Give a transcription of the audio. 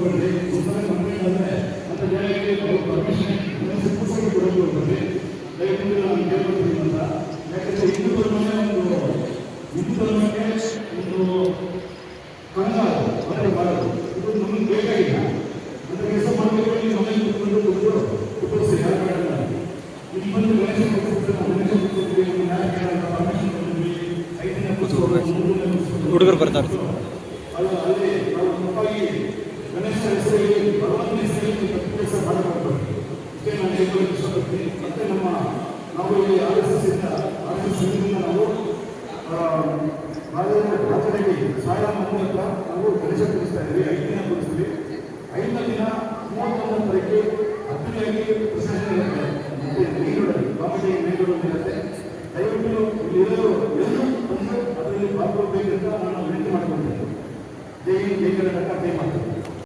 ಬರಲಿ ಒಂದ್ಸಲ ಕಂಪ್ಲೇಂಟ್ ಆದರೆ ಅಂತ ಜಾಗಕ್ಕೆ ಅವರು ಪರ್ಮಿಷನ್ ಪುಸ್ತಕ ಕೊಡೋದು ಬರಲಿ ದಯವಿಟ್ಟು ನಾನು ಕೇಳ್ಕೊಳ್ತೀನಿ ಅಂತ. ಯಾಕಂದರೆ ಹಿಂದೂ ಧರ್ಮನೇ ಹಿಂದೂ ಧರ್ಮಕ್ಕೆ ಒಂದು ಕಂಗಾಲು ಅಂದರೆ ಮಾಡೋದು ಇದು ನಮಗೆ ಬೇಕಾಗಿಲ್ಲ ಅಂತ ಕೆಲಸ ಮಾಡಬೇಕು. ನೀವು ಮನೆಯಲ್ಲಿ ಕುತ್ಕೊಂಡು ಯಾರು ಬೇಡ ಇಲ್ಲಿ ಬಂದು ಗಣೇಶ ಕೊಡ್ತೀವಿ ಯಾರು ಕೇಳಲ್ಲ ಪರ್ಮಿಷನ್ ಕೊಡ್ತೀವಿ 5 ದಿನ ಹುಡುಗರು ಬರ್ತಾರೆ. ಅಲ್ಲಿ ನಾವು ತಪ್ಪಾಗಿ ಗಣೇಶ ಹೆಸರಿಗೆ ಭಗವಂತನ ಹೆಸರಿಗೆ ತಪ್ಪು ಕೆಲಸ ಮಾಡಬಾರ್ದು. ಇಷ್ಟೇ ನಾನು ಹೇಳೋದಕ್ಕೆ ಇಷ್ಟಪಡ್ತೀನಿ. ಮತ್ತು ನಾವು ಇಲ್ಲಿ RSS ಇಂದ ನಾವು ರಾಜನಿಗೆ ಸಾಯ ಮೂಲಕ ನಾವು ಗಣೇಶ ಕೂರಿಸ್ತಾ ಇದ್ದೀವಿ. 5 ದಿನ ಕೂರಿಸ್ತಾ